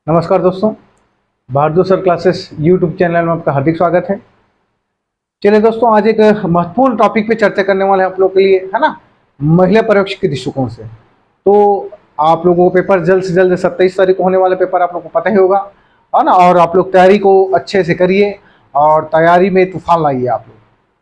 नमस्कार दोस्तों, भारदूर sir classes YouTube channel में आपका हार्दिक स्वागत है। चलिए दोस्तों, आज एक महत्वपूर्ण टॉपिक पे चर्चा करने वाले हैं आप लोग के लिए, है ना। महिला पर्यवेक्षक के दृष्टिकोण से तो आप लोगों को पेपर जल्द से जल्द 27 तारीख को होने वाले पेपर आप लोग को पता ही होगा, है ना। और आप लोग तैयारी को अच्छे से करिए और तैयारी में तूफान लाइए आप लोग,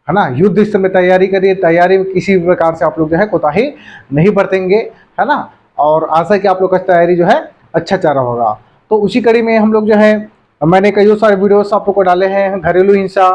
है ना। युद्ध स्तर में तैयारी करिए, तैयारी में किसी भी प्रकार से आप लोग जो है कोताही नहीं बरतेंगे, है ना। और आशा है कि आप लोग का तैयारी जो है अच्छा चल रहा होगा। तो उसी कड़ी में हम लोग जो है, मैंने कई सारे वीडियोस आप लोग को डाले हैं, घरेलू हिंसा,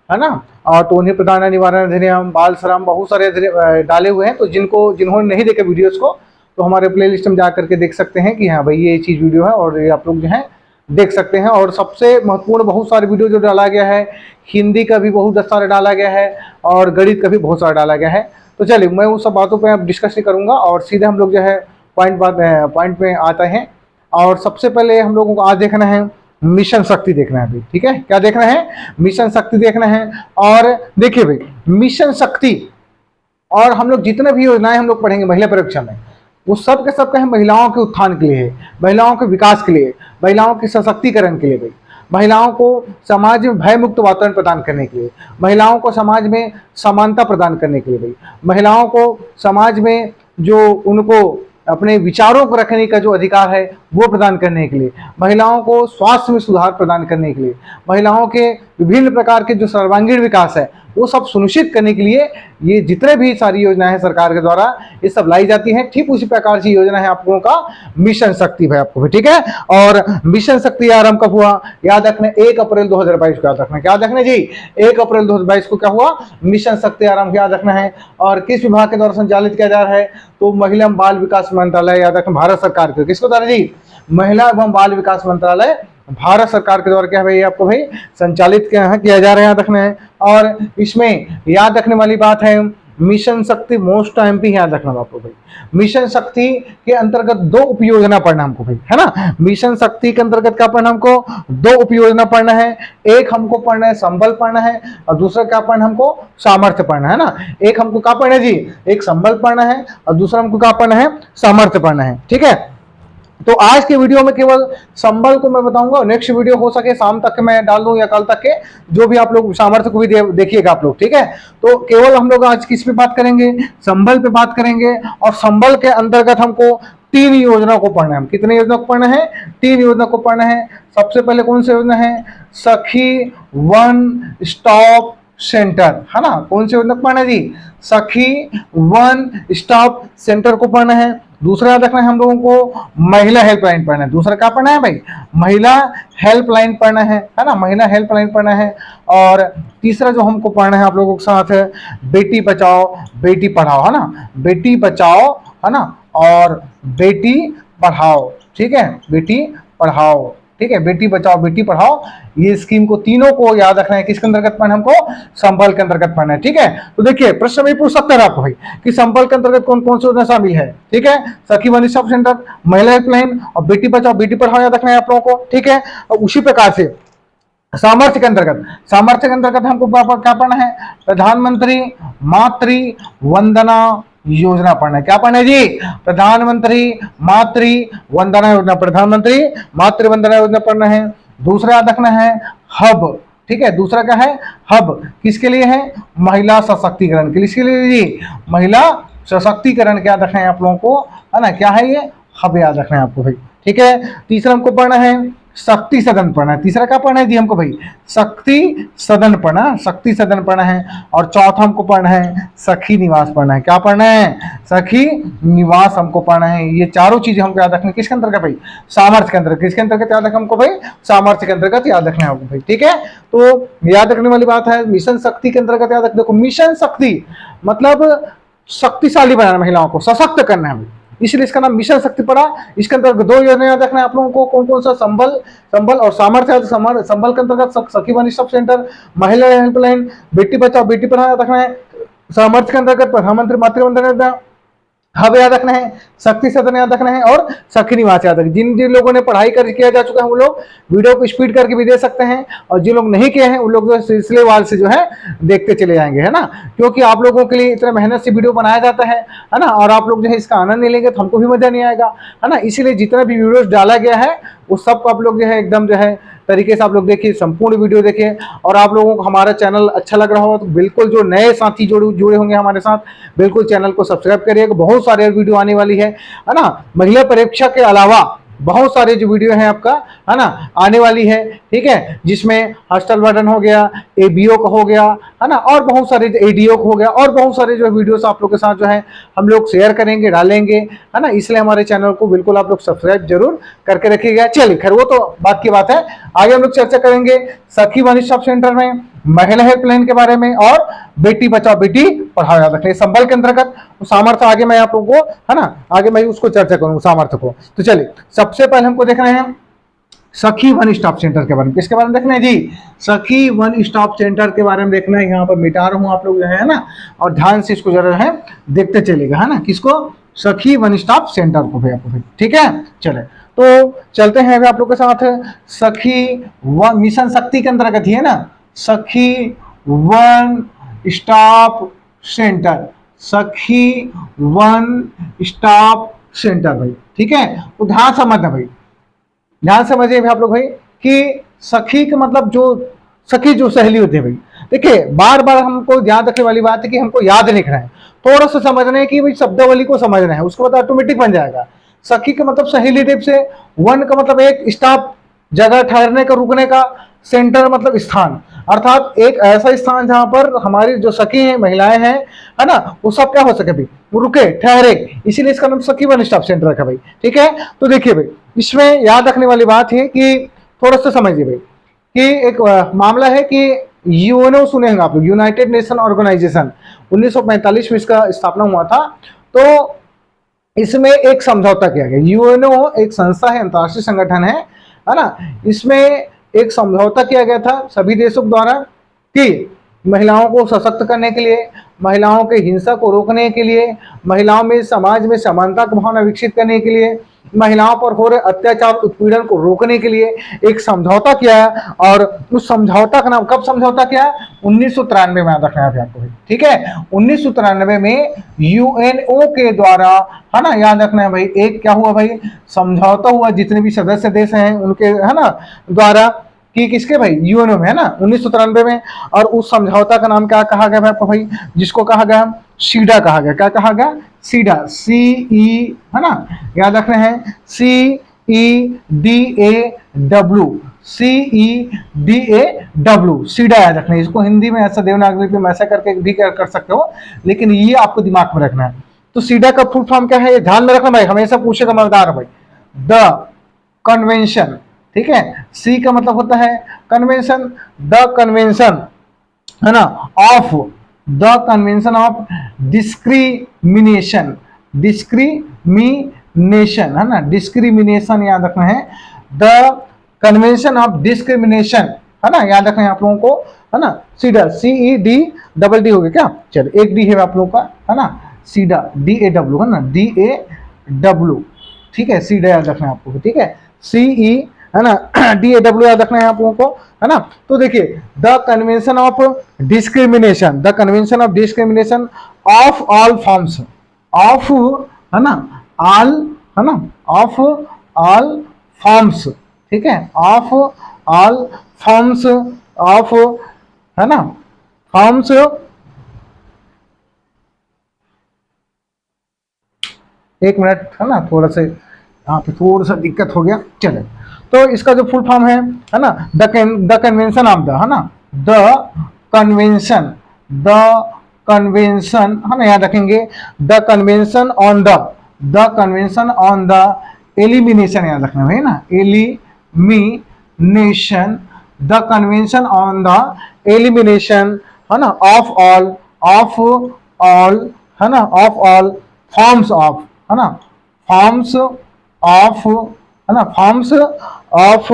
है ना, और टोनी प्रधान निवारण अधिनियम, बाल श्रम, बहुत सारे डाले हुए हैं। तो जिन्होंने नहीं देखे वीडियोस को तो हमारे प्ले लिस्ट में जा करके देख सकते हैं कि हाँ भाई ये चीज़ वीडियो है और ये आप लोग जो है देख सकते हैं। और सबसे महत्वपूर्ण बहुत सारे वीडियो जो डाला गया है, हिंदी का भी बहुत सारा डाला गया है और गणित का भी बहुत सारा डाला गया है। तो चलिए, मैं उन सब बातों पर अब डिस्कस नहीं करूँगा और सीधे हम लोग जो है पॉइंट पे आते हैं। और सबसे पहले हम लोगों को आज देखना है मिशन शक्ति देखना है भाई, ठीक है। क्या देखना है? मिशन शक्ति देखना है। और देखिए भाई, मिशन शक्ति और हम लोग जितने भी योजनाएं हम लोग पढ़ेंगे महिला पर्यवेक्षण में, वो सब के सब कहें महिलाओं के उत्थान के लिए है, महिलाओं के विकास के लिए, महिलाओं के सशक्तिकरण के लिए भाई, महिलाओं को समाज में भय मुक्त वातावरण प्रदान करने के लिए, महिलाओं को समाज में समानता प्रदान करने के लिए भाई, महिलाओं को समाज में जो उनको अपने विचारों को रखने का जो अधिकार है वो प्रदान करने के लिए, महिलाओं को स्वास्थ्य में सुधार प्रदान करने के लिए, महिलाओं के विभिन्न प्रकार के जो सर्वांगीण विकास है वो सब सुनिश्चित करने के लिए ये जितने भी सारी योजनाएं हैं सरकार के द्वारा ये सब लाई जाती हैं। ठीक उसी प्रकार की योजना है आप लोगों का मिशन शक्ति भाई आपको भी, ठीक है। और मिशन शक्ति आरंभ कब हुआ? याद रखना 1 अप्रैल 2022 को याद रखना। क्या याद रखना जी? 1 अप्रैल 2022 को क्या हुआ? मिशन शक्ति आरंभ याद रखना है। और किस विभाग के द्वारा संचालित किया जा रहा है? तो महिला एवं बाल विकास मंत्रालय, याद रखना भारत सरकार के। किसको द्वारा जी? महिला एवं बाल विकास मंत्रालय भारत सरकार के द्वारा क्या है भाई आपको भाई संचालित किया जा रहा है, याद रखना है। और इसमें याद रखने वाली बात है मिशन शक्ति मोस्ट एमपी याद रखना आपको भाई। मिशन शक्ति के अंतर्गत 2 उपयोजना पढ़ना हमको भाई, है ना। मिशन शक्ति के अंतर्गत क्या पढ़ना हमको? 2 उपयोजना पढ़ना है। एक हमको पढ़ना है संबल पढ़ना है और दूसरा क्या पढ़ना हमको? सामर्थ्य पढ़ना है ना। एक हमको क्या पढ़ना है जी? एक संबल पढ़ना है और दूसरा हमको क्या पढ़ना है? सामर्थ्य पढ़ना है, ठीक है। तो आज के वीडियो में केवल संबल को मैं बताऊंगा, नेक्स्ट वीडियो हो सके शाम तक मैं डाल दूं या कल तक के, जो भी आप लोग सामर्थ्य को भी देखिएगा आप लोग, ठीक है। तो केवल हम लोग आज किस पे बात करेंगे? संबल पे बात करेंगे। और संबल के अंतर्गत हमको 3 योजना को पढ़ना है। कितने योजना को पढ़ना है? 3 योजना को पढ़ना है। सबसे पहले कौन सी योजना है? सखी वन स्टॉप सेंटर, है ना। कौन सी योजना को पढ़ना है जी? सखी वन स्टॉप सेंटर को पढ़ना है। दूसरा याद रखना है हम लोगों को महिला हेल्पलाइन पढ़ना है। दूसरा क्या पढ़ना है भाई? महिला हेल्पलाइन पढ़ना है ना। महिला हेल्पलाइन पढ़ना है। और तीसरा जो हमको पढ़ना है आप लोगों के साथ है बेटी बचाओ बेटी पढ़ाओ, है ना। बेटी बचाओ, है ना, और बेटी पढ़ाओ, ठीक है। बेटी पढ़ाओ, ठीक है। बेटी बचाओ बेटी पढ़ाओ, ये स्कीम को तीनों को याद रखना है। किसके अंतर्गत पढ़ना हमको? संबल के अंतर्गत पढ़ना है, ठीक है। तो देखिए, प्रश्न में पूछ सकता है आपको भाई कि संबल के अंतर्गत कौन कौन सी योजना शामिल है, ठीक है। सखी वन स्टॉप सेंटर, महिला हेल्पलाइन और बेटी बचाओ बेटी पढ़ाओ याद रखना है आप लोगों को, ठीक है। और उसी प्रकार से सामर्थ्य के अंतर्गत हमको क्या पढ़ना है? प्रधानमंत्री मातृ वंदना योजना पढ़ना है। क्या पढ़ना है जी? प्रधानमंत्री मातृ वंदना योजना, प्रधानमंत्री मातृ वंदना योजना पढ़ना है। दूसरा याद रखना है हब, ठीक है। दूसरा क्या है? हब। किसके लिए है? महिला सशक्तिकरण के लिए। किसके लिए जी? महिला सशक्तिकरण के याद रखना है आप लोगों को, है ना। क्या है ये? हब याद रखना है आपको भाई, ठीक है। तीसरा हमको पढ़ना है शक्ति सदन पढ़ना है। तीसरा क्या पढ़ना है जी हमको भाई? शक्ति सदन पढ़ना, शक्ति सदन पढ़ना है। और चौथा हमको पढ़ना है सखी निवास पढ़ना है। क्या पढ़ना है? सखी निवास हमको पढ़ना है। ये चारों चीजें हमको याद रखना है। किसके अंतर्गत भाई? सामर्थ्य के अंतर्गत। किसके अंतर्गत याद रखना हमको भाई? सामर्थ्य के अंतर्गत याद रखना है आपको भाई, ठीक है। तो याद रखने वाली बात है मिशन शक्ति के अंतर्गत याद रख। देखो, मिशन शक्ति मतलब शक्तिशाली बनाना, महिलाओं को सशक्त करना है, इसलिए इसका नाम मिशन शक्ति पड़ा। इसके अंतर्गत 2 योजना याद रखना है आप लोगों को। कौन कौन सा? संबल और सामर्थ्य। संबल के अंतर्गत सखी वन स्टॉप सेंटर, महिला हेल्पलाइन, बेटी बचाओ बेटी पढ़ाओ याद रखना है। सामर्थ्य के अंतर्गत प्रधानमंत्री मातृ वंदना योजना हब याद रखना है, शक्ति सदन याद रखना है और सखी निवास याद रखना। जिन जिन लोगों ने पढ़ाई कर किया जा चुका है वो लोग वीडियो को स्पीड करके भी दे सकते हैं, और जिन लोग नहीं किए हैं उन लोग जो सिलसिलेवार से जो है देखते चले जाएंगे, है ना। क्योंकि आप लोगों के लिए इतना मेहनत से वीडियो बनाया जाता है ना, और आप लोग जो है इसका आनंद नहीं लेंगे तो हमको भी मजा नहीं आएगा, है ना। इसीलिए जितना भी वीडियोस डाला गया है उस सबको आप लोग जो है एकदम जो है तरीके से आप लोग देखिए, संपूर्ण वीडियो देखिए। और आप लोगों को हमारा चैनल अच्छा लग रहा हो तो बिल्कुल, जो नए साथी जुड़े होंगे हमारे साथ, बिल्कुल चैनल को सब्सक्राइब करिएगा। बहुत सारे वीडियो आने वाली है ना। महिला परीक्षा के अलावा बहुत सारे जो वीडियो है आपका, है ना, आने वाली है, ठीक है। जिसमें हॉस्टल वार्डन हो गया, एबीओ का हो गया, है ना, और बहुत सारे एडीओ हो गया, और बहुत सारे जो वीडियोस आप लोग के साथ जो है हम लोग शेयर करेंगे, डालेंगे, है ना। इसलिए हमारे चैनल को बिल्कुल आप लोग सब्सक्राइब जरूर करके रखिएगा। चलिए, खैर वो तो बात की बात है। आगे हम लोग चर्चा करेंगे सखी वन स्टॉप सेंटर में महिला हेल्पलाइन के बारे में और बेटी बचाओ बेटी पढ़ाओ याद रखना, संबल के अंतर्गत सामर्थ्य। आगे मैं आप लोगों को, है ना, आगे मैं उसको चर्चा करूंगा सामर्थ्य को। तो चलिए, सबसे पहले हमको देखना है सखी वन स्टॉप सेंटर के बारे में। किसके बारे में देखना है जी? सखी वन स्टॉप सेंटर के बारे में देखना है। यहाँ पर मिटा रहा हूं, आप लोग जो है ना, और ध्यान से इसको जरा है देखते चलेगा, है ना। किसको? सखी वन स्टॉप सेंटर को भी आपको, ठीक है। चले तो चलते हैं अभी आप लोग के साथ सखी वन मिशन शक्ति के अंतर्गत ही, है ना, सखी वन स्टॉप सेंटर, सखी वन स्टॉप सेंटर भाई, ठीक है। तो ध्यान समझना भाई, ध्यान समझिए आप लोग भाई कि सखी का मतलब जो सखी जो सहेली होती है भाई। देखिए, बार बार हमको याद रखने वाली बात है कि हमको याद नहीं रखना है, थोड़ा सा समझना है कि भाई शब्दावली को समझना है, उसके बाद ऑटोमेटिक बन जाएगा। सखी का मतलब सहेली टाइप से, वन का मतलब एक स्टॉप, जगह ठहरने का, रुकने का, सेंटर मतलब स्थान, अर्थात एक ऐसा स्थान जहां पर हमारी जो सखी हैं, महिलाएं हैं, है ना, वो सब क्या हो सके भाई, वो रुके ठहरे, इसीलिए इसका नाम सखी वन स्टॉप सेंटर रखा भाई, ठीक है। तो देखिए भाई, इसमें याद रखने वाली बात है कि थोड़ा सा समझिए भाई कि एक मामला है कि यूएनओ सुने हैं आप लोग, यूनाइटेड नेशन ऑर्गेनाइजेशन, 1945 में इसका स्थापना हुआ था। तो इसमें एक समझौता किया गया। यूएनओ एक संस्था है, अंतर्राष्ट्रीय संगठन है ना। इसमें एक समझौता किया गया था सभी देशों द्वारा कि महिलाओं को सशक्त करने के लिए, महिलाओं के हिंसा को रोकने के लिए, महिलाओं में समाज में समानता की भावना विकसित करने के लिए, महिलाओं पर हो रहे अत्याचार उत्पीड़न को रोकने के लिए एक समझौता किया है। और उस समझौता का नाम, कब समझौता किया? 1993 में याद रखना है आपको, ठीक है। 1993 में यूएनओ के द्वारा, है ना, याद रखना है भाई, एक क्या हुआ भाई, समझौता हुआ जितने भी सदस्य देश हैं उनके, है ना, द्वारा, कि किसके भाई, यूएनओ में, है ना, 1993 में। और उस समझौता का नाम क्या कहा गया भाई, जिसको कहा गया सीडा कहा गया। क्या कहा गया? सीडा, CE, है ना, याद रखना है, CEDAW, CEDAW, सीडा याद रखना है। इसको हिंदी में ऐसा देवनागरी में ऐसा करके भी कर सकते हो, लेकिन ये आपको दिमाग में रखना है। तो सीडा का फुल फॉर्म क्या है, ये ध्यान में रखना भाई, हमेशा पूछेगा मजेदार भाई। द कन्वेंशन, ठीक है। सी का मतलब होता है कन्वेंशन, द कन्वेंशन, है ना, of, the convention of discrimination, discrimination, है ना, डिस्क्रिमिनेशन याद रखना है, द कन्वेंशन ऑफ डिस्क्रिमिनेशन, है ना, याद रखना है आप लोगों को, है ना। सीडा, CED हो गया क्या? चलो, एक डी है आप लोगों का, है ना, सीडा, DAW, है ना, DAW, ठीक है। सीडा याद रखना है आपको, ठीक है। CE, है ना, DAW याद रखना है आप लोगों को, है ना। तो देखिए, the convention of discrimination, the convention of discrimination of all forms, of, है ना, ऑल, है ना, ऑफ ऑल फॉर्म्स, ठीक है, ऑफ ऑल फॉर्म्स ऑफ, है ना, फॉर्म्स, एक मिनट, है ना, थोड़ा सा यहाँ पे थोड़ा सा दिक्कत हो गया। चले, तो इसका जो फुल फॉर्म है ना, द कन्वेंशन ऑफ द, है ना, द कन्वेंशन, द कन्वेंशन, है ना, याद रखेंगे, the convention on the convention on the elimination, याद रखना है ना, elimination, the convention on the elimination, है ना, ऑफ ऑल, है ना, ऑफ ऑल फॉर्म्स ऑफ, है ना, फॉर्म्स ऑफ, है ना, फॉर्म्स ऑफ,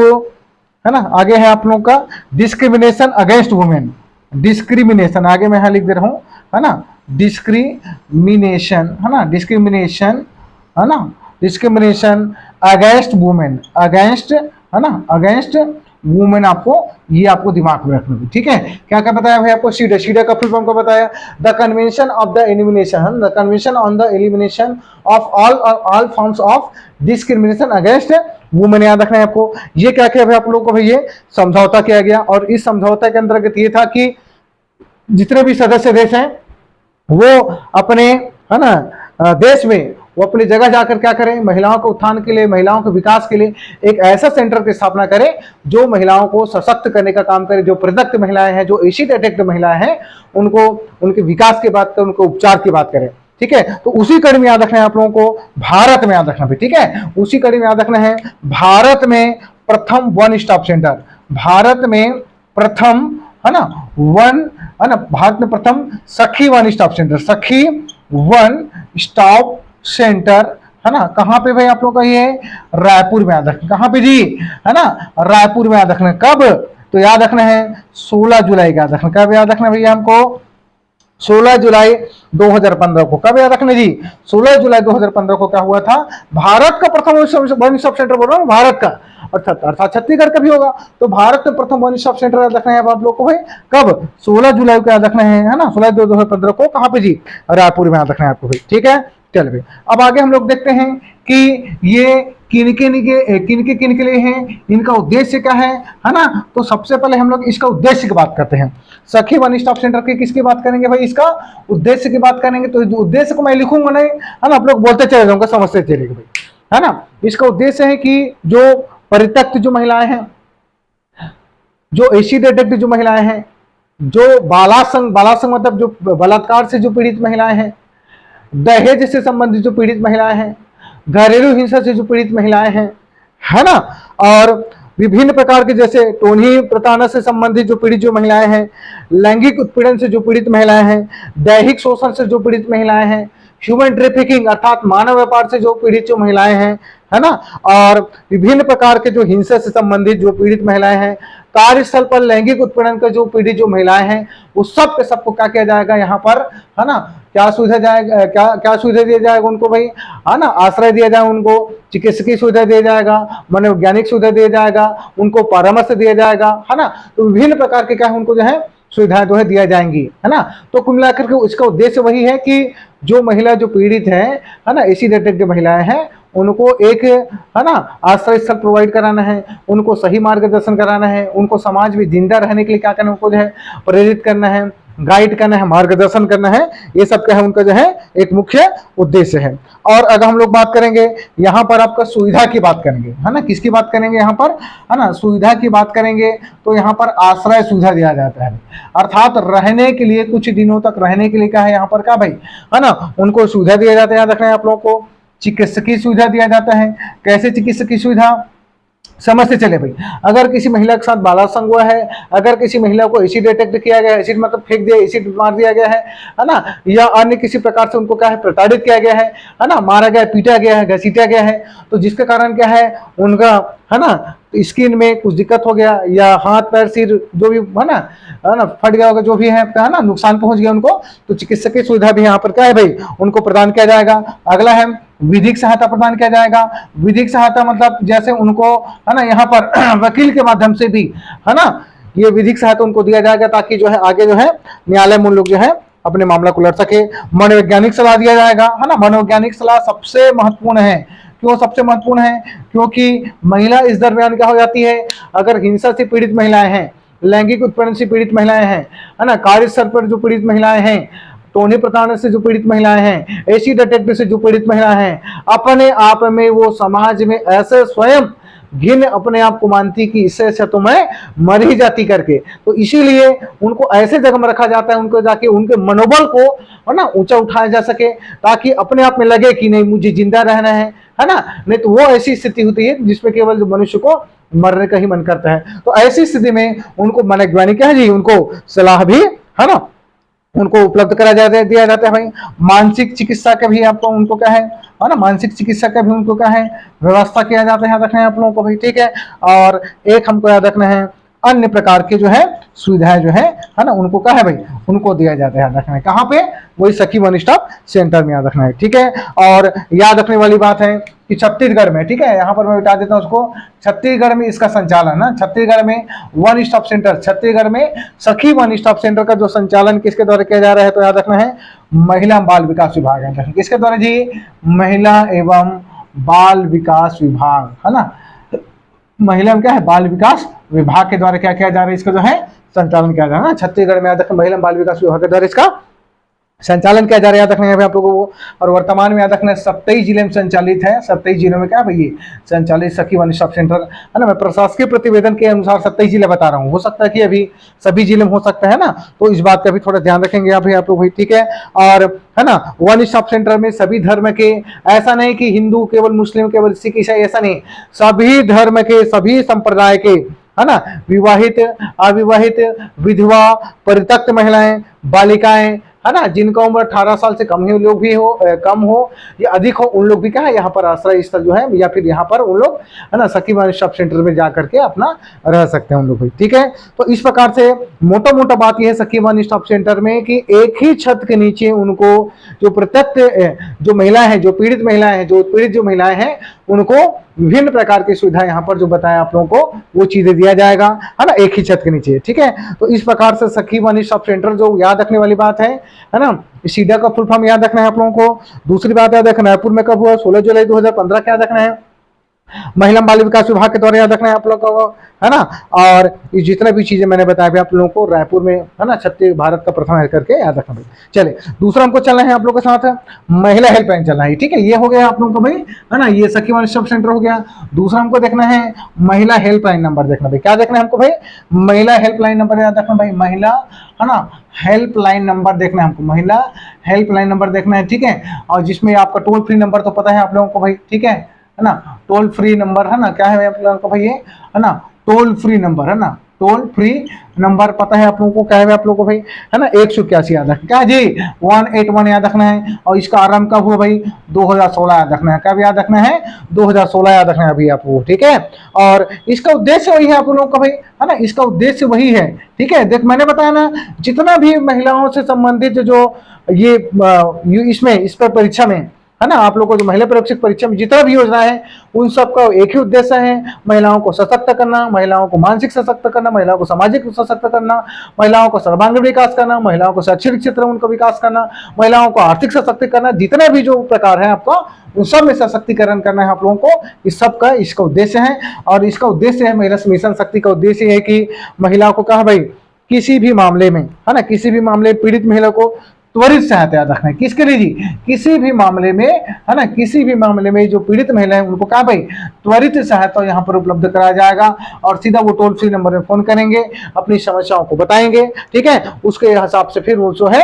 है ना। आगे है आप लोगों का डिस्क्रिमिनेशन अगेंस्ट वुमेन, डिस्क्रिमिनेशन, आगे मैं यहां लिख दे रहा हूं, है ना, डिस्क्रिमिनेशन, है ना, डिस्क्रिमिनेशन, है ना, डिस्क्रिमिनेशन अगेंस्ट वुमेन, अगेंस्ट, है ना, अगेंस्ट वुमेन, आपको ये आपको दिमाग में रखना है, ठीक है। क्या क्या बताया भाई आपको, सीडा, सीडा का फुल फॉर्म को बताया, the convention of the elimination, the convention on the elimination of all forms of discrimination against women, याद रखना है आपको। ये क्या क्या भाई आप लोगों को भाई ये समझौता किया गया, और इस समझौता के अंतर्गत ये था कि जितने भी सदस्य देश हैं वो अपने, है ना, देश में वो अपनी जगह जाकर क्या करें, महिलाओं के उत्थान के लिए, महिलाओं के विकास के लिए एक ऐसा सेंटर की स्थापना करें जो महिलाओं को सशक्त करने का काम करे, जो प्रदत्त महिलाएं हैं, जो एसिड अटैक्ड महिलाएं हैं, उनको उनके विकास की बात करें, उनको उपचार की बात करें, ठीक है। तो उसी कड़ी में याद रखना है आप लोगों को, भारत में याद रखना भी, ठीक है, उसी कड़ी में याद रखना है, भारत में प्रथम वन स्टॉप सेंटर, भारत में प्रथम, है ना, वन, है ना, भारत में प्रथम सखी वन स्टॉप सेंटर, सखी वन स्टॉप सेंटर, है ना, कहां पे भाई आप लोग का ये, रायपुर में याद रखना, कहां पे जी, है ना, रायपुर में याद रखना, कब, तो याद रखना है 16 जुलाई का याद रखना, कब याद रखना भैया हमको, 16 जुलाई 2015 को, कब याद रखना जी, 16 जुलाई 2015 को क्या हुआ था, भारत का प्रथम वन स्टॉप सेंटर, बोल रहा हूं भारत का, अर्थात छत्तीसगढ़ का भी होगा, तो भारत में प्रथम वन स्टॉप सेंटर याद रखना है आप लोग को भाई, कब, 16 जुलाई को याद रखना है ना, 16 जुलाई 2015 को, कहां पे जी, रायपुर में याद रखना है आपको भाई, ठीक है। चल भाई अब आगे हम लोग देखते हैं कि ये किनके लिए हैं, इनका उद्देश्य क्या है ना। तो सबसे पहले हम लोग इसका उद्देश्य की बात करते हैं, सखी वन स्टॉप सेंटर की किसकी बात करेंगे भाई, इसका उद्देश्य की बात करेंगे। तो उद्देश्य को मैं लिखूंगा नहीं, है ना, आप लोग बोलते चले जाऊंगा, समझते चलेंगे भाई, है ना। इसका उद्देश्य है कि जो परित्यक्त जो महिलाएं हैं, जो एसिड अटैक्ड जो महिलाएं हैं, जो बालासंग मतलब जो बलात्कार से जो पीड़ित महिलाएं हैं, दहेज से संबंधित जो पीड़ित महिलाएं हैं, घरेलू हिंसा से जो पीड़ित महिलाएं हैं, है ना, और विभिन्न प्रकार के जैसे टोनी प्रताड़ना से संबंधित जो पीड़ित जो महिलाएं हैं, लैंगिक उत्पीड़न से जो पीड़ित महिलाएं हैं, दैहिक शोषण से जो पीड़ित महिलाएं हैं, ह्यूमन ट्रैफिकिंग अर्थात मानव व्यापार से जो पीड़ित जो महिलाएं हैं, है ना, और विभिन्न प्रकार के जो हिंसा से संबंधित जो पीड़ित महिलाएं हैं, कार्यस्थल पर लैंगिक उत्पीड़न के जो पीड़ित जो महिलाएं हैं, उस सब के सबको क्या किया जाएगा यहाँ पर, है ना, क्या सुविधा जाएगा, क्या सुविधा दिया जाएगा उनको भाई, है ना, आश्रय दिया जाएगा उनको, चिकित्सकीय सुविधा दिया जाएगा, मनोवैज्ञानिक सुविधा दिया जाएगा, उनको परामर्श दिया जाएगा, है ना। तो विभिन्न प्रकार के क्या है उनको जो है सुविधाएं जो है दिया जाएंगी, है ना। तो कुल मिलाकर के इसका उद्देश्य वही है कि जो महिला जो पीड़ित है ना, एसिड अटैक महिलाएं हैं, उनको एक, है ना, आश्रय स्थल प्रोवाइड कराना है, उनको सही मार्गदर्शन कराना है, उनको समाज में जिंदा रहने के लिए क्या करना है, उनको जो है प्रेरित करना है, गाइड करना है, मार्गदर्शन करना है, ये सब क्या है उनका जो है एक मुख्य उद्देश्य है। और अगर हम लोग बात करेंगे यहाँ पर आपका सुविधा की बात करेंगे, है ना, किसकी बात करेंगे यहाँ पर, है ना, सुविधा की बात करेंगे, तो यहाँ पर आश्रय सुविधा दिया जाता है, अर्थात रहने के लिए कुछ दिनों तक रहने के लिए क्या है यहाँ पर क्या भाई, है ना, उनको सुविधा दिया जाता है। याद रखना है आप लोगों को, चिकित्सकीय सुविधा दिया जाता है। कैसे चिकित्सकीय सुविधा, समझते चले भाई, अगर किसी महिला के साथ बालासंग हुआ है, अगर किसी महिला को एसिड अटैक किया गया है, एसिड मतलब फेंक दिया, एसिड मार दिया गया है ना, या अन्य किसी प्रकार से उनको क्या है प्रताड़ित किया गया है ना, मारा गया, पीटा गया है, घसीटा गया है, तो जिसके कारण क्या है उनका, है ना, स्किन में कुछ दिक्कत हो गया, या हाथ पैर सिर जो भी है ना फट गया होगा, जो भी है ना, नुकसान पहुंच गया उनको, तो चिकित्सकीय सुविधा भी यहाँ पर क्या है भाई उनको प्रदान किया जाएगा। अगला है विधिक सहायता प्रदान किया जाएगा। विधिक सहायता मतलब जैसे उनको, है ना, यहाँ पर वकील के माध्यम से भी, है ना, ये विधिक सहायता उनको दिया जाएगा, ताकि जो है आगे जो है न्यायालय में उन लोग जो है अपने मामला को लड़ सके। मनोवैज्ञानिक सलाह दिया जाएगा, है ना, मनोवैज्ञानिक सलाह सबसे महत्वपूर्ण है। क्यों सबसे महत्वपूर्ण है, क्योंकि महिला इस दरमियान क्या हो जाती है, अगर हिंसा से पीड़ित महिलाएं हैं, लैंगिक उत्पीड़न से पीड़ित महिलाएं हैं, है ना, कार्यस्थल पर जो पीड़ित महिलाएं हैं, टोनी प्रताड़ना से जो पीड़ित महिलाएं हैं, एसिड अटैक से जो पीड़ित महिलाएं हैं, अपने आप में वो समाज में ऐसे स्वयं घिन अपने आप को मानती कि इससे अच्छा तो मैं मर ही जाती करके, तो इसीलिए उनको ऐसे जगह में रखा जाता है, उनको जाके उनके मनोबल को, है ना, ऊंचा उठाया जा सके, ताकि अपने आप में लगे कि नहीं मुझे जिंदा रहना है ना। नहीं तो वो ऐसी स्थिति होती है जिसमें केवल जो मनुष्य को मरने का ही मन करता है। तो ऐसी स्थिति में उनको मनोवैज्ञानिक क्या है जी, उनको सलाह भी, है ना, उनको उपलब्ध करा जाता है, दिया जाता है भाई। मानसिक चिकित्सा का भी आपको उनको क्या है ना, मानसिक चिकित्सा का भी उनको क्या है व्यवस्था किया जाता है, याद रखना है आप लोगों को भाई, ठीक है। और एक हमको याद रखना है अन्य प्रकार के जो है सुविधाएं जो है ना, उनको क्या है भाई उनको दिया जाता है, याद रखना है। कहाँ पे, वही सखी वन स्टॉप सेंटर में याद रखना है, ठीक है। और याद रखने वाली बात है कि छत्तीसगढ़ में, ठीक है, यहाँ पर मैं बता देता हूँ उसको, छत्तीसगढ़ में इसका संचालन ना, छत्तीसगढ़ में वन स्टॉप सेंटर, छत्तीसगढ़ में सखी वन स्टॉप सेंटर का जो संचालन किसके द्वारा किया जा रहा है, तो याद रखना है महिला बाल विकास विभाग है। किसके द्वारा जी? महिला एवं बाल विकास विभाग, है ना। महिला में क्या है? बाल विकास विभाग के द्वारा क्या किया जा रहा है, इसका जो है संचालन किया जा रहा है ना। छत्तीसगढ़ में याद रखना महिला बाल विकास विभाग के द्वारा इसका संचालन किया जा रहा है, याद रखना है आप लोगों को। और वर्तमान में याद रखना है 27 जिले में संचालित है, 27 जिलों में क्या भैया संचालित सखी वन स्टॉप सेंटर, है ना। मैं प्रशासकीय प्रतिवेदन के अनुसार 27 जिले बता रहा हूँ, हो सकता है कि अभी सभी जिले में हो सकता है ना, तो इस बात का भी थोड़ा ध्यान रखेंगे आप लोग, ठीक है। और है ना, वन स्टॉप सेंटर में सभी धर्म के, ऐसा नहीं कि हिंदू केवल, मुस्लिम केवल, सिख ईसाई, ऐसा नहीं, सभी धर्म के, सभी संप्रदाय के, है ना, विवाहित, अविवाहित, विधवा, परित्यक्त महिलाएं, बालिकाएं, है ना, जिनका उम्र 18 साल से कम ही लोग भी हो, कम हो या अधिक हो, उन लोग भी क्या है यहाँ पर आश्रय स्थल जो है, या फिर यहाँ पर उन लोग, है ना, सखी वन स्टॉप सेंटर में जा करके अपना रह सकते हैं उन लोग भी, ठीक है। तो इस प्रकार से मोटा मोटा बात यह है सखी वन स्टॉप सेंटर में कि एक ही छत के नीचे उनको जो प्रत्यक्ष जो महिलाएं हैं, जो पीड़ित महिलाएं हैं, जो उत्पीड़ित जो महिलाएं हैं, उनको विभिन्न प्रकार की सुविधा यहाँ पर जो बताया आप लोगों को, वो चीजें दिया जाएगा, है ना, एक ही छत के नीचे, ठीक है। तो इस प्रकार से सखी वन स्टॉप सेंटर जो याद रखने वाली बात है ना, सीडा का फुल फॉर्म याद रखना है आप लोगों को। दूसरी बात याद रखना है रायपुर में कब हुआ, 16 जुलाई 2015 का याद रखना है। महिला बाल विकास विभाग के द्वारा याद रखना है आप लोगों को, है ना। और ये जितना भी चीजें मैंने बताया आप लोगों को, रायपुर में, है ना, छत्तीस भारत का प्रथम है करके याद रखना भाई। चले दूसरा हमको चलना है आप लोगों के साथ, महिला हेल्पलाइन चलना है, ठीक है। ये हो गया आप लोगों को भाई, है ना, ये सखी वन स्टॉप सेंटर हो गया। दूसरा हमको देखना है महिला हेल्पलाइन नंबर, देखना भाई, क्या देखना है हमको भाई? महिला हेल्पलाइन नंबर याद रखना भाई, महिला, है ना, हेल्पलाइन नंबर देखना है हमको, महिला हेल्पलाइन नंबर देखना है, ठीक है। और जिसमें आपका टोल फ्री नंबर तो पता है आप लोगों को भाई, ठीक है ना, टोल फ्री नंबर, है ना, क्या है आप लोगों को भाई, ये है ना, टोल फ्री नंबर, है ना, टोल फ्री नंबर पता है आप लोगों को, क्या है आप लोगों को भाई, है ना, 181 याद रखना, क्या जी 181 याद रखना है। और इसका आरंभ कब हुआ भाई? 2016 याद रखना है, कब याद रखना है? 2016 याद रखना है अभी आपको, ठीक है। और इसका उद्देश्य वही है आप लोगों का भाई, है ना, इसका उद्देश्य वही है, ठीक है। देख मैंने बताया ना, जितना भी महिलाओं से संबंधित जो ये इसमें इस पर परीक्षा में, है ना, आप लोगों को जो महिला परीक्षक परीक्षा में जितना भी योजना है, उन सबका एक ही उद्देश्य है, महिलाओं को सशक्त करना, महिलाओं को मानसिक सशक्त करना, महिलाओं को सामाजिक सशक्त करना, महिलाओं को सर्वांगीण विकास करना, महिलाओं को शैक्षणिक क्षेत्र में उनका विकास करना, महिलाओं को आर्थिक सशक्त करना, जितना भी जो प्रकार है आपका, उन सब में सशक्तिकरण करना है आप लोगों को, इस सब का इसका उद्देश्य है। और इसका उद्देश्य है महिला मिशन शक्ति का उद्देश्य है कि महिलाओं को कहा भाई, किसी भी मामले में, है ना, किसी भी मामले पीड़ित महिला को त्वरित सहायता याद रखना है, किसके लिए जी? किसी भी मामले में, है ना, किसी भी मामले में जो पीड़ित महिला है उनको कहा भाई त्वरित सहायता यहाँ पर उपलब्ध कराया जाएगा। और सीधा वो टोल फ्री नंबर में फोन करेंगे, अपनी समस्याओं को बताएंगे, ठीक है। उसके हिसाब से फिर वो जो है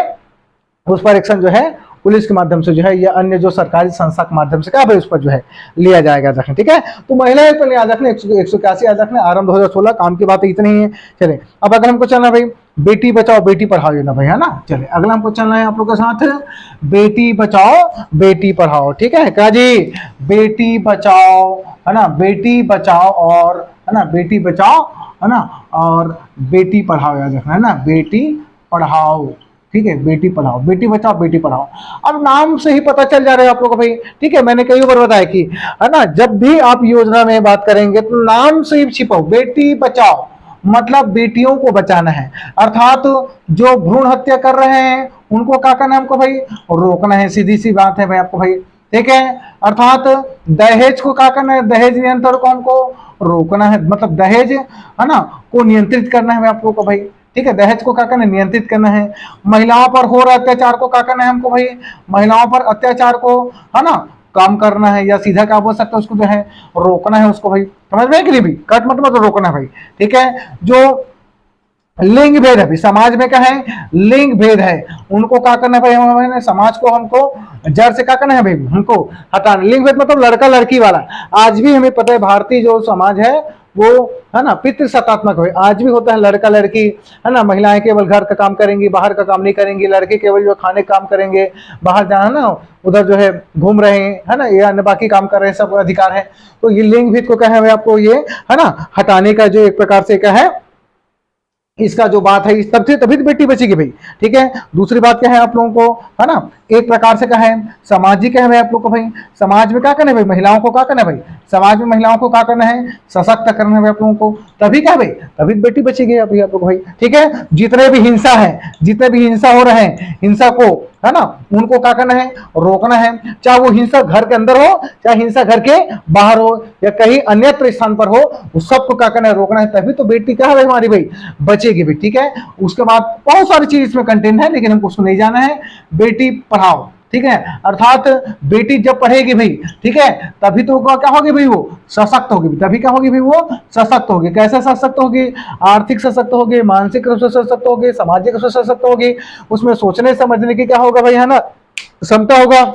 उस पर एक्शन जो है पुलिस के माध्यम से जो है या अन्य जो सरकारी संस्था के माध्यम से क्या भाई उस पर जो है लिया जाएगा, रखें, ठीक है। तो महिला हेल्प पर याद रखना 181 याद रखना, आरंभ 2016, काम की बात इतनी ही है। चले अब अगर हमको चलना भाई बेटी बचाओ बेटी पढ़ाओ योजना भाई, है ना। चले अगला हमको चलना है आप लोगों के साथ बेटी बचाओ बेटी पढ़ाओ, ठीक है, क्या जी? बेटी बचाओ, है ना, बेटी बचाओ और, है ना, बेटी बचाओ, है ना, और बेटी पढ़ाओ याद रखना, है ना, बेटी पढ़ाओ, ठीक है, बेटी पढ़ाओ, बेटी बचाओ बेटी पढ़ाओ। अब नाम से ही पता चल जा रहा है आप लोगों को भाई, ठीक है, मैंने कई बार बताया कि, है ना, जब भी आप योजना में बात करेंगे तो नाम से ही छिपाओ, बेटी बचाओ मतलब बेटियों को बचाना है, अर्थात जो भ्रूण हत्या कर रहे हैं उनको क्या करना है हमको भाई? रोकना है, सीधी सी बात है भाई आपको भाई, ठीक है। अर्थात दहेज को क्या करना है? दहेज नियंत्रण को हमको रोकना है, मतलब दहेज, है ना, को नियंत्रित करना है आप लोगों को भाई, ठीक है। दहेज को क्या करना है? नियंत्रित करना है। महिलाओं पर हो रहे अत्याचार को क्या करना है हमको भाई? महिलाओं पर अत्याचार को, है ना, कम करना है, या सीधा क्या बोल सकते हैं उसको जो है रोकना है उसको भाई, समझ में कि नहीं भी? कट मत मत रोकना भाई, ठीक है। जो लिंग भेद है समाज में, क्या है? लिंग भेद है, उनको क्या करना है भाई? हमें समाज को हमको जड़ से क्या करना है भाई? हमको हटाना। लिंग भेद मतलब लड़का लड़की वाला, आज भी हमें पता है भारतीय जो समाज है वो, है ना, पितृसत्तात्मक है, आज भी होता है लड़का लड़की, है ना, महिलाएं केवल घर का काम करेंगी, बाहर का काम नहीं करेंगी, लड़के केवल जो खाने का काम करेंगे, बाहर जाना ना उधर जो है घूम रहे हैं, है ना, या अन्य बाकी काम कर रहे हैं, सब अधिकार है। तो ये लिंग भेद को क्या है आपको, ये, है ना, हटाने का जो एक प्रकार से क्या है इसका जो बात है इस तब से तभी तो बेटी बचेगी भाई। ठीक है, दूसरी बात क्या है आप लोगों को, है ना, एक प्रकार से क्या है सामाजिक है भाई आप लोग को भाई। समाज में क्या करना है भाई, महिलाओं को क्या करना है भाई, समाज में महिलाओं को क्या करना है, सशक्त करना है भाई आप लोगों को। तभी क्या भाई, तभी बेटी बचेगी अभी आप लोग भाई। ठीक है, जितने भी हिंसा है, जितने भी हिंसा हो रहे हैं, हिंसा को, है ना, उनको क्या करना है, रोकना है। चाहे वो हिंसा घर के अंदर हो, चाहे हिंसा घर के बाहर हो, या कहीं अन्यत्र स्थान पर हो, उस सबको क्या करना है, रोकना है। तभी तो बेटी क्या है भाई हमारी भाई, बचेगी भी। ठीक है, उसके बाद बहुत सारी चीज इसमें कंटेंट है, लेकिन हमको उसको नहीं जाना है। बेटी पढ़ाओ, ठीक है, अर्थात बेटी जब पढ़ेगी भाई, ठीक है, तभी तो क्या होगी भाई, वो सशक्त होगी। तभी क्या होगी भाई, वो सशक्त होगी। कैसे सशक्त होगी, आर्थिक सशक्त होगी, मानसिक रूप से सशक्त होगी, सामाजिक रूप से सशक्त होगी, उसमें सोचने समझने की क्या होगा भाई, है ना, क्षमता होगा।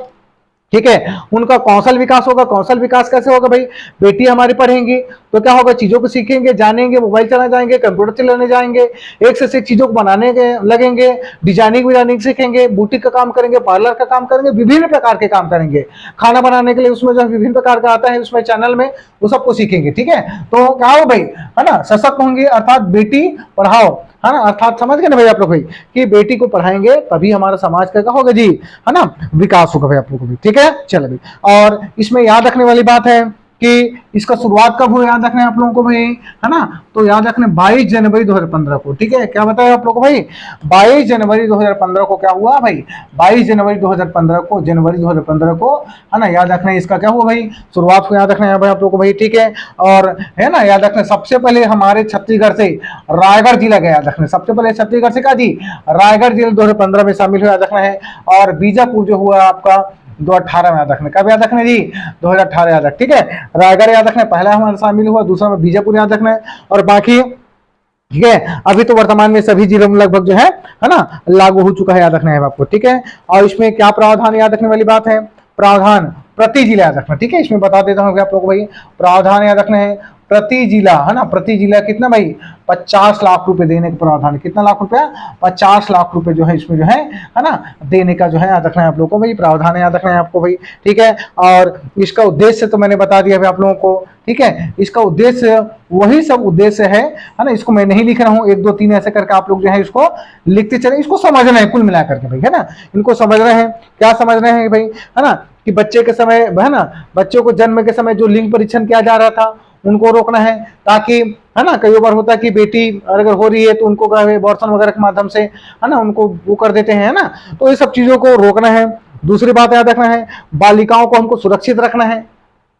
ठीक है, उनका कौशल विकास होगा। कौशल विकास कैसे होगा भाई, बेटी हमारी पढ़ेंगी तो क्या होगा, चीजों को सीखेंगे, जानेंगे, मोबाइल चलाने जाएंगे, कंप्यूटर चलाने जाएंगे, एक से एक चीजों को बनाने के लगेंगे, डिजाइनिंग विजाइनिंग सीखेंगे, बुटीक का काम करेंगे, पार्लर का काम करेंगे, विभिन्न प्रकार के काम करेंगे। खाना बनाने के लिए उसमें जो विभिन्न प्रकार का आता है उसमें चैनल में, वो सबको सीखेंगे। ठीक है, तो क्या हो भाई, है ना, सशक्त होंगे, अर्थात बेटी पढ़ाओ, है ना, अर्थात समझ गए ना भाई आप लोग भाई, कि बेटी को पढ़ाएंगे तभी हमारा समाज का क्या होगा जी, है ना, विकास होगा भाई आप लोगों को भी। ठीक है, चलो भाई, और इसमें याद रखने वाली बात है कि इसका शुरुआत कब हुआ, याद रखना है आप लोगों को भाई, है ना, तो याद रखना 22 जनवरी 2015 को। ठीक है, क्या बताया आप लोगों को भाई, 22 जनवरी 2015 को क्या हुआ भाई, 22 जनवरी 2015 को, जनवरी 2015 को, है ना, याद रखना है इसका क्या हुआ भाई, शुरुआत को याद रखना है भाई आप लोगों को भाई। ठीक है, और है ना, याद रखना सबसे पहले हमारे छत्तीसगढ़ से रायगढ़ जिला गया, याद रखना सबसे पहले छत्तीसगढ़ से क्या जी, रायगढ़ जिला 2015 में शामिल हुआ, याद रखना है। और बीजापुर जो हुआ आपका 2018 में, याद रखना कब याद रखना जी, 2018 याद रख। ठीक है, रायगढ़ याद रखना पहला हमारा शामिल हुआ, दूसरा में बीजापुर याद रखना है, और बाकी ठीक है, अभी तो वर्तमान में सभी जिलों में लगभग जो है ना, लागू हो चुका है, याद रखना है आपको। ठीक है, और इसमें क्या प्रावधान याद रखने वाली बात है, प्रावधान प्रति जिला याद रखना। ठीक है, इसमें बता देता हूँ आप लोगों को भाई, प्रावधान याद रखना है प्रति जिला, है ना, प्रति जिला कितना भाई, 50 लाख रुपए देने का प्रावधान। कितना लाख रुपया, 50 लाख रुपए जो है इसमें जो है ना, देने का जो है याद रखना है आप लोगों को भाई, प्रावधान याद रखना है आपको भाई। ठीक है, और इसका उद्देश्य तो मैंने बता दिया भाई आप लोगों को। ठीक है, इसका उद्देश्य वही सब उद्देश्य है ना, इसको मैं नहीं लिख रहा हूँ, 1 2 3 ऐसे करके आप लोग जो है इसको लिखते चले, इसको समझना है कुल मिलाकर के भाई, है ना, इनको समझ रहे हैं, क्या समझ रहे हैं भाई, है ना, कि बच्चे के समय, है ना, बच्चों को जन्म के समय जो लिंग परीक्षण किया जा रहा था उनको रोकना है, ताकि, है ना, कई बार होता है कि बेटी अगर हो रही है तो उनको अबॉर्शन वगैरह के माध्यम से, है ना, उनको वो कर देते हैं, है ना, तो ये सब चीजों को रोकना है। दूसरी बात याद रखना है, बालिकाओं को हमको सुरक्षित रखना है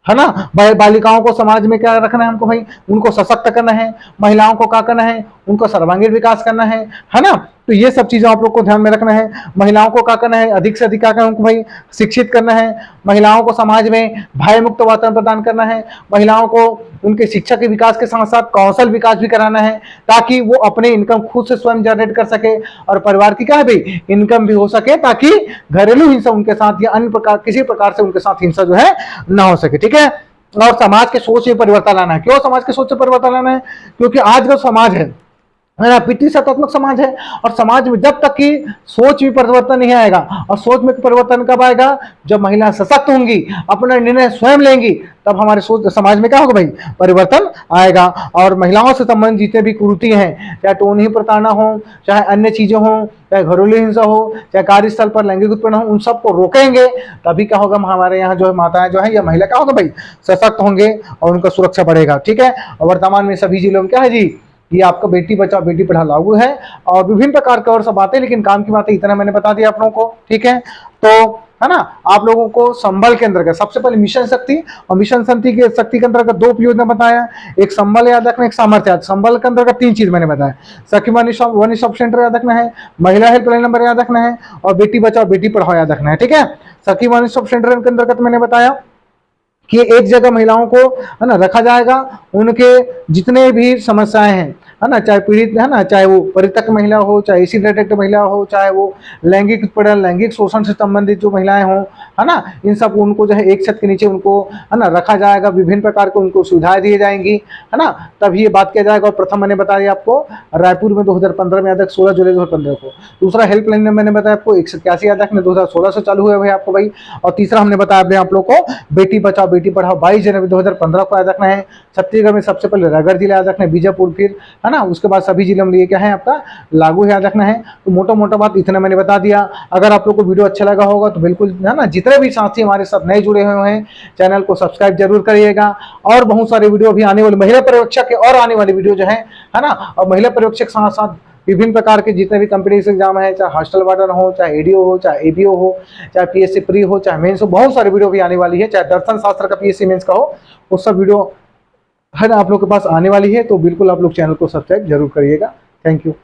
ना, बालिकाओं को समाज में क्या रखना है हमको भाई, उनको सशक्त करना है, महिलाओं को क्या करना है, उनको सर्वांगीण विकास करना है ना, तो ये सब चीजें आप लोग को ध्यान में रखना है। महिलाओं को क्या करना है, अधिक से अधिक क्या करना है उनको भाई, शिक्षित करना है। महिलाओं को समाज में भय मुक्त वातावरण प्रदान करना है। महिलाओं को उनके शिक्षा के विकास के साथ साथ कौशल विकास भी कराना है, ताकि वो अपने इनकम खुद से स्वयं जनरेट कर सके, और परिवार की क्या है भाई, इनकम भी हो सके, ताकि घरेलू हिंसा उनके साथ या अन्य प्रकार किसी प्रकार से उनके साथ हिंसा जो है ना हो सके। ठीक है, और समाज के सोच में परिवर्तन लाना है। क्यों समाज के सोच में परिवर्तन लाना है, क्योंकि आज का समाज है ना, प्रतिशतात्मक समाज है, और समाज में जब तक कि सोच में परिवर्तन नहीं आएगा, और सोच में परिवर्तन कब आएगा, जब महिला सशक्त होंगी, अपना निर्णय स्वयं लेंगी, तब हमारे सोच समाज में क्या होगा भाई, परिवर्तन आएगा। और महिलाओं से संबंधित जितने भी कुरीति हैं, चाहे टोन ही प्रताड़ना हो, चाहे अन्य चीजें हो, चाहे घरेलू हिंसा हो, चाहे कार्यस्थल पर लैंगिक उत्पीड़न हो, उन सबको रोकेंगे, तभी क्या होगा, हमारे यहाँ जो है माताएं जो है या महिला क्या होगा भाई, सशक्त होंगे और उनका सुरक्षा बढ़ेगा। ठीक है, और वर्तमान में सभी जिलों में क्या है जी, ये आपका बेटी बचाओ बेटी पढ़ाओ लागू है, और विभिन्न प्रकार की और सब बातें, लेकिन काम की बातें इतना मैंने बता दिया आप लोगों को। ठीक है, तो है ना, आप लोगों को संबल के अंतर्गत सबसे पहले मिशन शक्ति, और मिशन शक्ति के अंतर्गत 2 योजना बताया, एक संबल याद रखना, एक सामर्थ्य। संबल के अंतर्गत 3 चीज मैंने बताया, सखी वन स्टॉप सेंटर याद रखना है, महिला हेल्पलाइन नंबर याद रखना है, और बेटी बचाओ बेटी पढ़ाओ याद रखना है। ठीक है, सखी वन स्टॉप सेंटर के अंतर्गत मैंने बताया कि एक जगह महिलाओं को, है ना, रखा जाएगा, उनके जितने भी समस्याएं हैं, है ना, चाहे पीड़ित, है ना, चाहे वो परित्यक्त महिला हो, चाहे एसिड अटैक्ट महिला हो, चाहे वो लैंगिक उत्पीड़न लैंगिक शोषण से संबंधित जो महिलाएं हों, है ना, इन सब उनको जो है एक छत के नीचे उनको, है ना, रखा जाएगा, विभिन्न प्रकार के उनको सुविधाएं दी जाएंगी, है ना, तब ये बात किया जाएगा। और प्रथम मैंने बताया आपको रायपुर में 2015 में याद रख, 16 जुलाई 2015 को। दूसरा हेल्पलाइन में मैंने बताया आपको 181 याद रखना, 2016 से चालू हुआ भाई आपको भाई। और तीसरा हमने बताया आप लोग को बेटी बचाओ बेटी पढ़ाओ 22 जनवरी 2015 को याद रखना है। छत्तीसगढ़ में सबसे पहले रायगढ़ जिला याद रखना है, बीजापुर, फिर है ना ना। उसके बाद सभी जिलों में ये क्या है आपका लागू याद रखना है। तो मोटा मोटा बात इतना मैंने बता दिया। अगर आप लोग को वीडियो अच्छा लगा होगा तो बिल्कुल है ना, जितने भी साथी हमारे साथ नए जुड़े हुए हैं चैनल को सब्सक्राइब जरूर करिएगा। और बहुत सारे वीडियो अभी आने वाले महिला पर्यवेक्षक के और आने वाली वीडियो जो है ना। और महिला पर्यवेक्षक साथ साथ विभिन्न प्रकार के जितने भी कॉम्पिटिटिव एग्जाम है, चाहे हॉस्टल वार्डन हो, चाहे एडीओ हो, चाहे एबीओ हो, चाहे पीएससी प्री हो, चाहे मेंस हो, बहुत सारे वीडियो भी आने वाली है। चाहे दर्शन शास्त्र का पीएससी मेंस का हो, वो सब वीडियो है ना आप लोग के पास आने वाली है। तो बिल्कुल आप लोग चैनल को सब्सक्राइब जरूर करिएगा। Thank you.